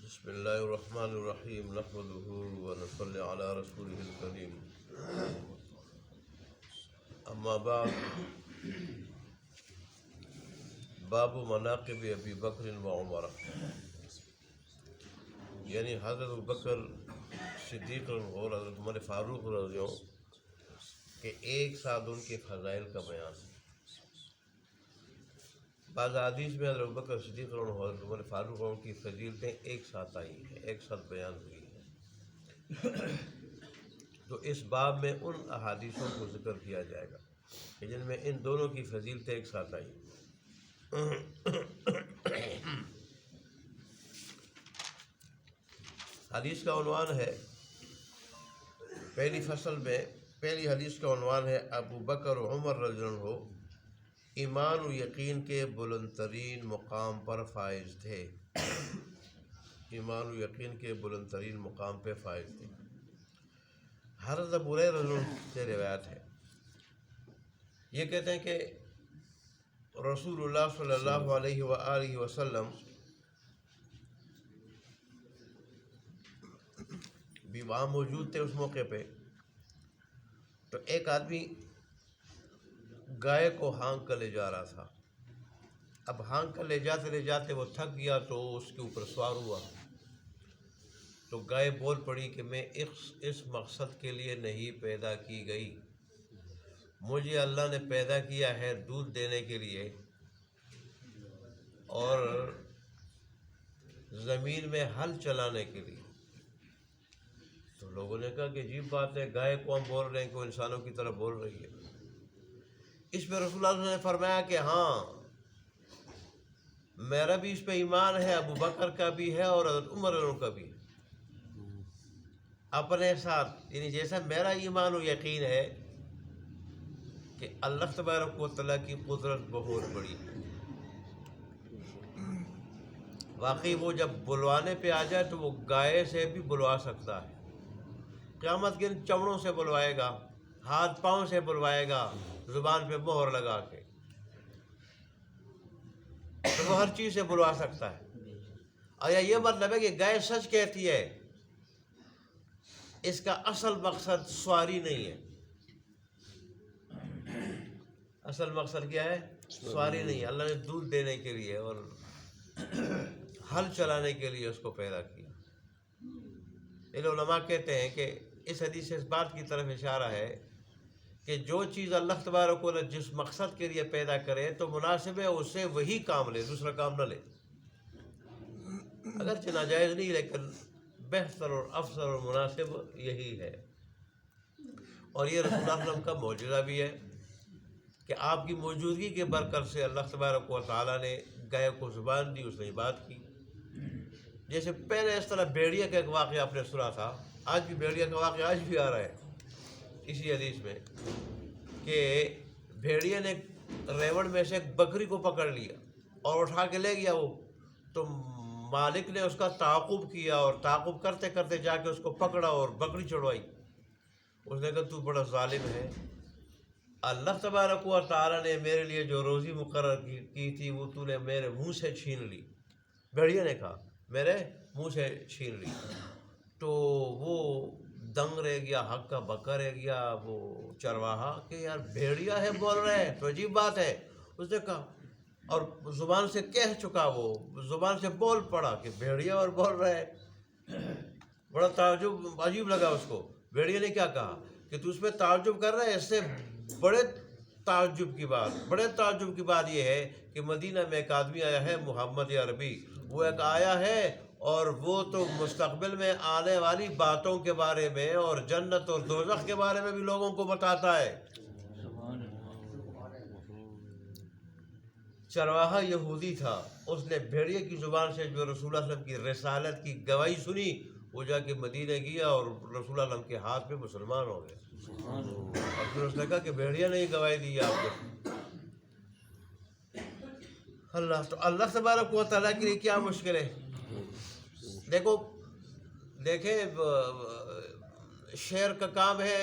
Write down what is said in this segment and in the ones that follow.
بسم اللہ الرحمن الرحیم نحمدہ ونصلی علی رسولہ الکریم اما بعد باب مناقب ابی بکر و عمر، یعنی حضرت ابوبکر صدیق اور حضرت عمر فاروق رضی اللہ عنہ کہ ایک ساتھ ان کے فضائل کا بیان ہے۔ بعض حدیث میں حضرت ابوبکر صدیق اور حضرت عمر فاروق عنہ کی فضیلتیں ایک ساتھ آئی ہیں، ایک ساتھ بیان ہوئی ہیں۔ تو اس باب میں ان احادیثوں کو ذکر کیا جائے گا کہ جن میں ان دونوں کی فضیلتیں ایک ساتھ آئی۔ حدیث کا عنوان ہے، پہلی فصل میں پہلی حدیث کا عنوان ہے ابو بکر و عمر رضی اللہ عنہ ایمان و یقین کے بلند ترین مقام پر فائز تھے۔ ایمان و یقین کے بلند ترین مقام پہ فائز تھے۔ حضرت ابو ہریرہ رضی اللہ عنہ سے روایت ہے، یہ کہتے ہیں کہ رسول اللہ صلی اللہ علیہ وآلہ وسلم بھی وہاں موجود تھے اس موقع پہ۔ تو ایک آدمی گائے کو ہانک کر لے جا رہا تھا۔ اب ہانک کر لے جاتے وہ تھک گیا تو اس کے اوپر سوار ہوا۔ تو گائے بول پڑی کہ میں اس مقصد کے لیے نہیں پیدا کی گئی، مجھے اللہ نے پیدا کیا ہے دودھ دینے کے لیے اور زمین میں ہل چلانے کے لیے۔ تو لوگوں نے کہا کہ عجیب بات ہے، گائے کو ہم بول رہے ہیں کہ وہ انسانوں کی طرح بول رہی ہے۔ اس پہ رسول اللہ صلی اللہ علیہ وسلم نے فرمایا کہ ہاں، میرا بھی اس پہ ایمان ہے، ابو بکر کا بھی ہے اور حضرت عمر رضی اللہ عنہ کا بھی ہے۔ اپنے ساتھ یعنی جیسا میرا ایمان و یقین ہے کہ اللہ تبارک و تعالیٰ کی قدرت بہت بڑی ہے، واقعی وہ جب بلوانے پہ آ جائے تو وہ گائے سے بھی بلوا سکتا ہے۔ قیامت کے دن چمڑوں سے بلوائے گا، ہاتھ پاؤں سے بلوائے گا، زبان پہ مہر لگا کے، تو وہ ہر چیز سے بلوا سکتا ہے۔ اور یہ مطلب ہے کہ گائے سچ کہتی ہے، اس کا اصل مقصد سواری نہیں ہے۔ اصل مقصد کیا ہے؟ سواری نہیں ہے۔ اللہ نے دودھ دینے کے لیے اور ہل چلانے کے لیے اس کو پیدا کیا۔ یہ علماء کہتے ہیں کہ اس حدیث سے اس بات کی طرف اشارہ ہے کہ جو چیز اللہ تبارک و تعالیٰ جس مقصد کے لیے پیدا کرے تو مناسب ہے اس سے وہی کام لے، دوسرا کام نہ لے۔ اگرچہ ناجائز نہیں، لیکن بہتر اور افضل اور مناسب یہی ہے۔ اور یہ رسول اللہ صلی اللہ علیہ وسلم کا معجزہ بھی ہے کہ آپ کی موجودگی کے برکت سے اللہ تبارک و تعالیٰ نے گائے کو زبان دی، اس نے بات کی۔ جیسے پہلے اس طرح بھیڑیا کا ایک واقعہ آپ نے سنا تھا، آج بھی بھیڑیا کا واقعہ آج بھی آ رہا ہے اسی حدیث میں، کہ بھیڑیا نے ریوڑ میں سے ایک بکری کو پکڑ لیا اور اٹھا کے لے گیا وہ، تو مالک نے اس کا تعاقب کیا اور تعاقب کرتے کرتے جا کے اس کو پکڑا اور بکری چڑھوائی۔ اس نے کہا تو بڑا ظالم ہے، اللہ تبارک و تعالیٰ نے میرے لیے جو روزی مقرر کی تھی وہ تو نے میرے منہ سے چھین لی۔ بھیڑیا نے کہا میرے منہ سے چھین لی۔ تو وہ دنگ رہ گیا، حق کا بکا رہ گیا وہ چرواہا کہ یار بھیڑیا ہے بول رہے ہیں تو عجیب بات ہے۔ اس نے کہا اور زبان سے کہہ چکا، وہ زبان سے بول پڑا کہ بھیڑیا اور بول رہے ہیں۔ بڑا تعجب عجیب لگا اس کو۔ بھیڑیا نے کیا کہا کہ تو اس پہ تعجب کر رہا ہے، اس سے بڑے تعجب کی بات یہ ہے کہ مدینہ میں ایک آدمی آیا ہے محمد عربی، وہ ایک آیا ہے اور وہ تو مستقبل میں آنے والی باتوں کے بارے میں اور جنت اور دوزخ کے بارے میں بھی لوگوں کو بتاتا ہے۔ چرواہا یہودی تھا، اس نے بھیڑیے کی زبان سے جو رسول اللہ صلی اللہ علیہ وسلم کی رسالت کی گواہی سنی، وہ جا کے مدینہ گیا اور رسول اللہ صلی اللہ علیہ وسلم کے ہاتھ میں مسلمان ہو گئے۔ اور پھر اس نے کہا کہ بھیڑیا نے ہی گواہی دی آپ کو۔ اللہ تبارک و تعالیٰ کے لیے کیا مشکل ہے۔ دیکھیں شعر کا کام ہے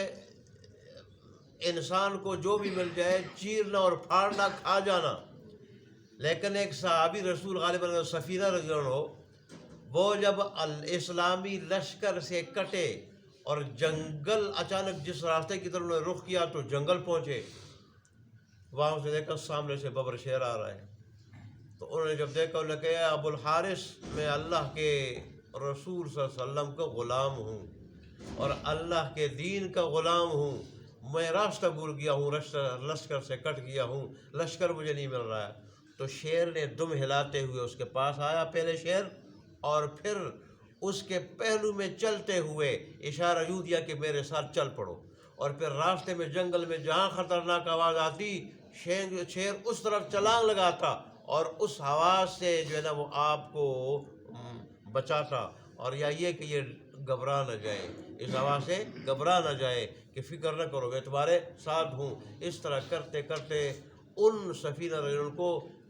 انسان کو جو بھی مل جائے چیرنا اور پھاڑنا، کھا جانا، لیکن ایک صحابی رسول غالباً سفینہ رضی اللہ عنہ وہ جب اسلامی لشکر سے کٹے اور جنگل اچانک جس راستے کی طرف انہوں نے رخ کیا تو جنگل پہنچے، وہاں سے دیکھا سامنے سے ببر شیر آ رہا ہے. تو انہوں نے جب دیکھا انہوں نے کہا ابو الحارث میں اللہ کے رسول صلی اللہ علیہ وسلم کا غلام ہوں اور اللہ کے دین کا غلام ہوں، میں راستہ بھول گیا ہوں، لشکر سے کٹ گیا ہوں، لشکر مجھے نہیں مل رہا ہے. تو شیر نے دم ہلاتے ہوئے اس کے پاس آیا پہلے شیر، اور پھر اس کے پہلو میں چلتے ہوئے اشارہ یوں دیا کہ میرے ساتھ چل پڑو. اور پھر راستے میں جنگل میں جہاں خطرناک آواز آتی شیر اس طرف چھلانگ لگاتا اور اس آواز سے جو ہے نا وہ آپ کو بچاتا، اور یا یہ کہ یہ گھبرا نہ جائے، اس آواز سے گھبرا نہ جائے کہ فکر نہ کرو میں تمہارے ساتھ ہوں. اس طرح کرتے کرتے ان سفینہ رجل کو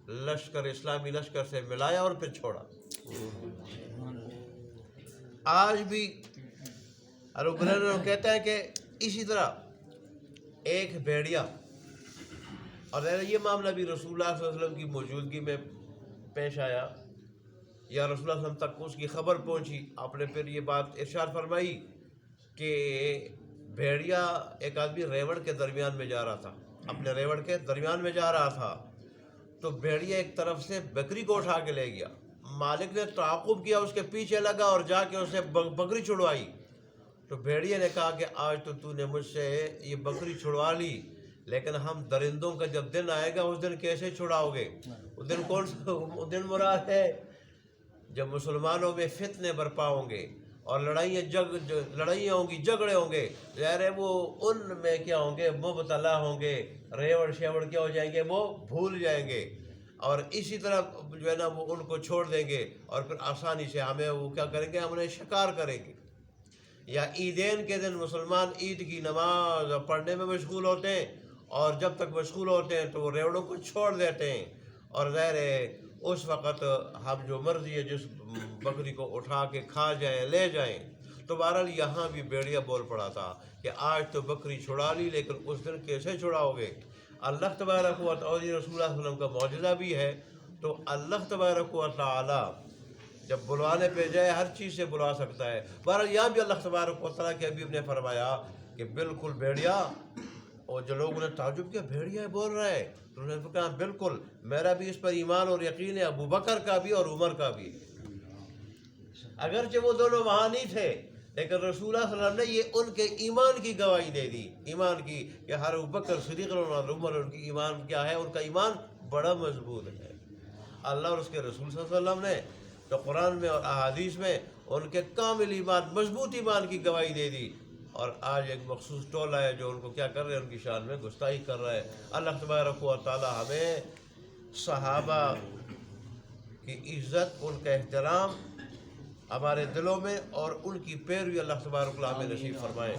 لشکر اسلامی لشکر سے ملایا اور پھر چھوڑا. آج بھی کہتا ہے کہ اسی طرح ایک بھیڑیا، اور یہ معاملہ بھی رسول اللہ صلی اللہ علیہ وسلم کی موجودگی میں پیش آیا، یا رسول اللہ صلی اللہ علیہ وسلم تک اس کی خبر پہنچی. آپ نے پھر یہ بات ارشاد فرمائی کہ بھیڑیا ایک آدمی ریوڑ کے درمیان میں جا رہا تھا، اپنے ریوڑ کے درمیان میں جا رہا تھا، تو بھیڑیا ایک طرف سے بکری کو اٹھا کے لے گیا. مالک نے تعاقب کیا، اس کے پیچھے لگا اور جا کے اسے بکری چھڑوائی. تو بھیڑیے نے کہا کہ آج تو نے مجھ سے یہ بکری چھڑوا لی، لیکن ہم درندوں کا جب دن آئے گا اس دن کیسے چھڑاؤ گے؟ اس دن کون سا دن مراد ہے؟ جب مسلمانوں میں فتنے برپا ہوں گے اور لڑائیاں ہوں گی، جھگڑے ہوں گے، ظاہر ہے وہ ان میں کیا ہوں گے، مبتلا ہوں گے، ریوڑ شیوڑ کیا ہو جائیں گے، وہ بھول جائیں گے، اور اسی طرح جو ہے نا وہ ان کو چھوڑ دیں گے، اور پھر آسانی سے ہمیں وہ کیا کریں گے، ہم انہیں شکار کریں گے. یا عیدین کے دن مسلمان عید کی نماز پڑھنے میں مشغول ہوتے ہیں، اور جب تک مشغول ہوتے ہیں تو وہ ریوڑوں کو چھوڑ دیتے ہیں، اور ظاہر ہے اس وقت ہم جو مرضی ہے جس بکری کو اٹھا کے کھا جائیں لے جائیں. تو بہرحال یہاں بھی بھیڑیا بول پڑا تھا کہ آج تو بکری چھڑا لی، لیکن اس دن کیسے چھڑاؤ گے؟ اللہ تبارک و تعالی رسول اللہ صلی اللہ علیہ وسلم کا معجزہ بھی ہے. تو اللہ تبارک و تعالی جب بلوانے پہ جائے ہر چیز سے بلا سکتا ہے. بہرحال یہاں بھی اللہ تبارک و تعالیٰ کے حبیب نے فرمایا کہ بالکل بھیڑیا، اور جو لوگوں نے تعجب کیا بھیڑیا بول رہا ہے، تو انہوں نے کہا بالکل میرا بھی اس پر ایمان اور یقین ہے، ابو بکر کا بھی اور عمر کا بھی. اگرچہ وہ دونوں وہاں نہیں تھے، لیکن رسول اللہ صلی اللہ علیہ وسلم نے یہ ان کے ایمان کی گواہی دے دی، ایمان کی، کہ ہر ابو بکر صدیق اور عمر ان کی ایمان کیا ہے، ان کا ایمان بڑا مضبوط ہے. اللہ اور اس کے رسول صلی اللہ علیہ وسلم نے تو قرآن میں اور احادیث میں ان کے کامل ایمان، مضبوط ایمان کی گواہی دے دی. اور آج ایک مخصوص ٹولہ ہے جو ان کو کیا کر رہے ہیں، ان کی شان میں گستاخی کر رہا ہے. اللہ تبارک و تعالی ہمیں صحابہ کی عزت، ان کا احترام ہمارے دلوں میں اور ان کی پیروی اللہ تبارک و تعالی ہمیں نصیب فرمائے.